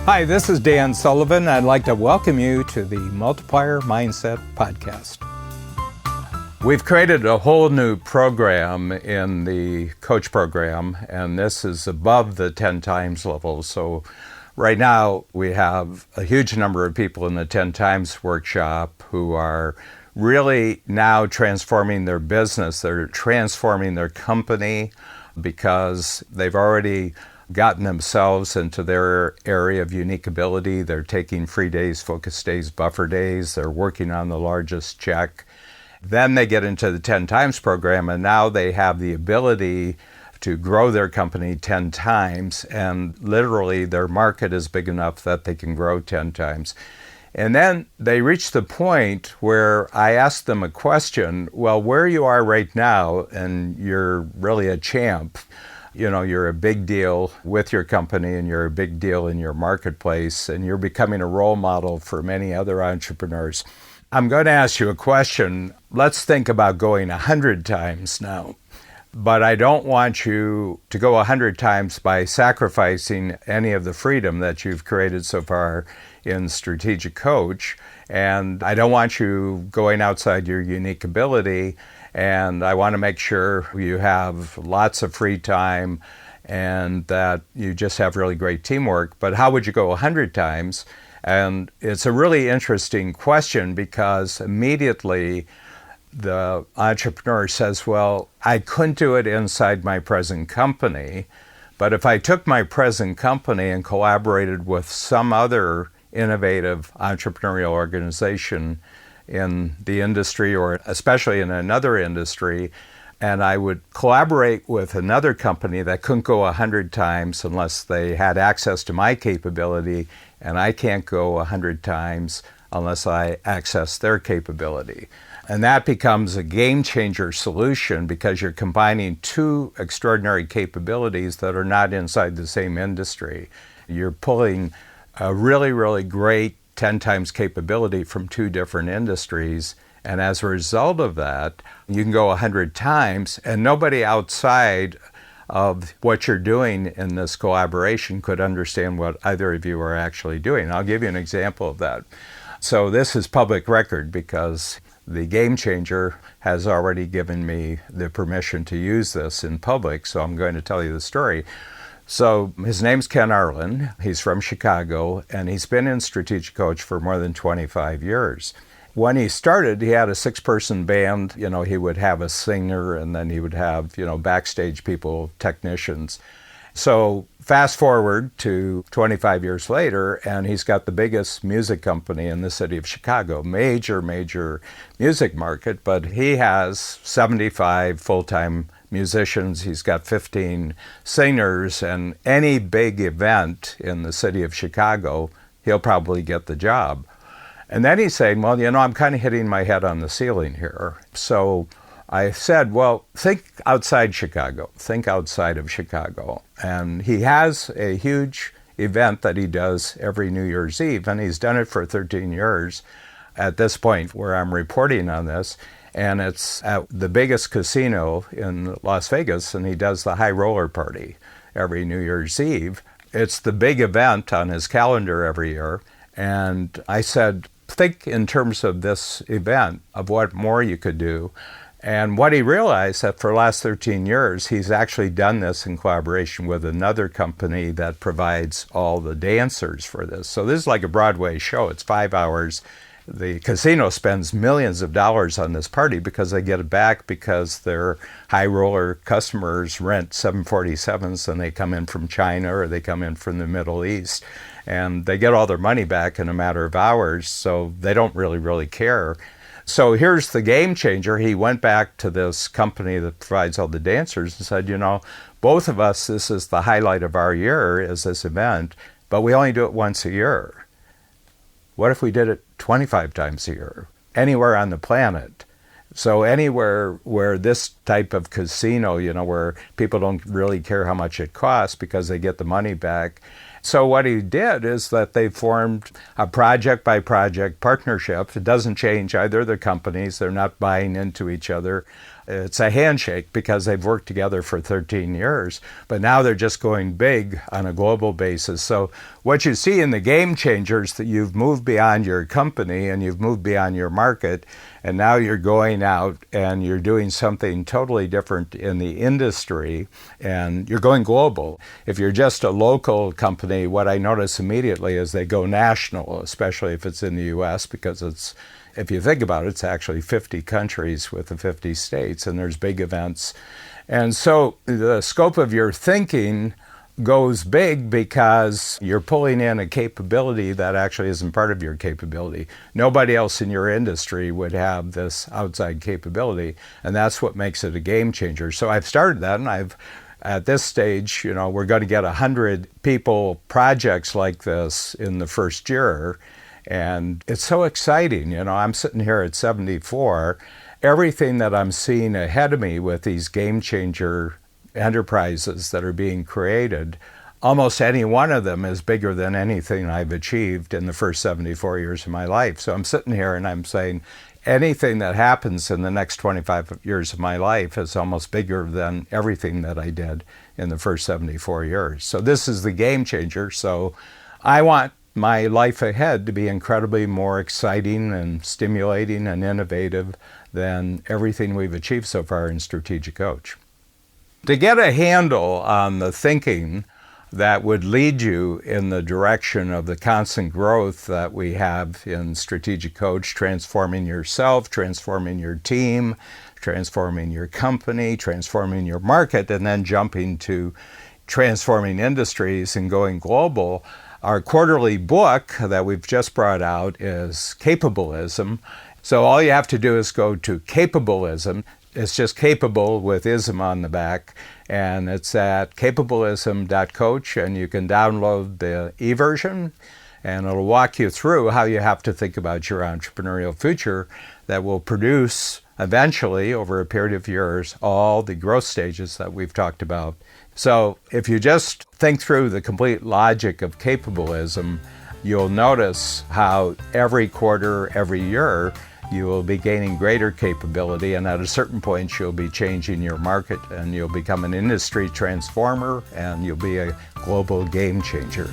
Hi, this is Dan Sullivan. I'd like to welcome you to the Multiplier Mindset Podcast. We've created a whole new program in the coach program, and this is above the 10 times level. So right now we have a huge number of people in the 10 times workshop who are really now transforming their business. They're transforming their company because they've already gotten themselves into their area of unique ability. They're taking free days, focus days, buffer days. They're working on the largest check. Then they get into the 10 times program, and now they have the ability to grow their company 10 times, and literally their market is big enough that they can grow 10 times. And then they reach the point where I ask them a question, well, where you are right now, and you're really a champ, you're a big deal with your company and you're a big deal in your marketplace and you're becoming a role model for many other entrepreneurs. I'm going to ask you a question. Let's think about going 100 times now. But I don't want you to go 100 times by sacrificing any of the freedom that you've created so far in Strategic Coach. And I don't want you going outside your unique ability. And I want to make sure you have lots of free time and that you just have really great teamwork. But how would you go 100 times? And it's a really interesting question because immediately the entrepreneur says, well, I couldn't do it inside my present company. But if I took my present company and collaborated with some other innovative entrepreneurial organization in the industry, or especially in another industry, and I would collaborate with another company that couldn't go 100 times unless they had access to my capability, and I can't go 100 times unless I access their capability. And that becomes a game changer solution because you're combining two extraordinary capabilities that are not inside the same industry. You're pulling a really, really great 10 times capability from two different industries. And as a result of that, you can go 100 times and nobody outside of what you're doing in this collaboration could understand what either of you are actually doing. I'll give you an example of that. So this is public record because the Game Changer has already given me the permission to use this in public, so I'm going to tell you the story. So his name's Ken Arlen. He's from Chicago, and he's been in Strategic Coach for more than 25 years. When he started, he had a 6-person band. He would have a singer, and then he would have, backstage people, technicians. So fast forward to 25 years later, and he's got the biggest music company in the city of Chicago, major music market, but he has 75 full-time musicians. He's got 15 singers, and any big event in the city of Chicago, he'll probably get the job. And then he's saying, well, I'm kind of hitting my head on the ceiling here. So I said, well, think outside Chicago. Think outside of Chicago. And he has a huge event that he does every New Year's Eve, and he's done it for 13 years at this point where I'm reporting on this. And it's at the biggest casino in Las Vegas, and he does the high roller party every New Year's Eve. It's the big event on his calendar every year. And I said, think in terms of this event, of what more you could do. And what he realized that for the last 13 years, he's actually done this in collaboration with another company that provides all the dancers for this. So this is like a Broadway show. It's 5 hours. The casino spends millions of dollars on this party because they get it back because their high roller customers rent 747s and they come in from China or they come in from the Middle East. And they get all their money back in a matter of hours, so they don't really care. So here's the game changer. He went back to this company that provides all the dancers and said, both of us, this is the highlight of our year is this event, but we only do it once a year. What if we did it 25 times a year, anywhere on the planet? So anywhere where this type of casino, where people don't really care how much it costs because they get the money back. So what he did is that they formed a project-by-project partnership. It doesn't change either of the companies. They're not buying into each other. It's a handshake because they've worked together for 13 years, but now they're just going big on a global basis. So what you see in the game changers, that you've moved beyond your company and you've moved beyond your market, and now you're going out and you're doing something totally different in the industry, and you're going global. If you're just a local company, what I notice immediately is they go national, especially if it's in the US, because if you think about it, it's actually 50 countries with the 50 states, and there's big events. And so the scope of your thinking goes big because you're pulling in a capability that actually isn't part of your capability. Nobody else in your industry would have this outside capability, and that's what makes it a game changer. So I've started that, and at this stage, we're going to get 100 people projects like this in the first year. And it's so exciting. I'm sitting here at 74. Everything that I'm seeing ahead of me with these game changer enterprises that are being created, almost any one of them is bigger than anything I've achieved in the first 74 years of my life. So I'm sitting here and I'm saying anything that happens in the next 25 years of my life is almost bigger than everything that I did in the first 74 years. So this is the game changer. So I want my life ahead to be incredibly more exciting and stimulating and innovative than everything we've achieved so far in Strategic Coach. To get a handle on the thinking that would lead you in the direction of the constant growth that we have in Strategic Coach, transforming yourself, transforming your team, transforming your company, transforming your market, and then jumping to transforming industries and going global, our quarterly book that we've just brought out is Capableism. So all you have to do is go to Capableism. It's just capable with ism on the back. And it's at capableism.coach, and you can download the e-version, and it'll walk you through how you have to think about your entrepreneurial future that will produce eventually, over a period of years, all the growth stages that we've talked about. So if you just think through the complete logic of Capableism, you'll notice how every quarter, every year, you will be gaining greater capability, and at a certain point you'll be changing your market, and you'll become an industry transformer, and you'll be a global game changer.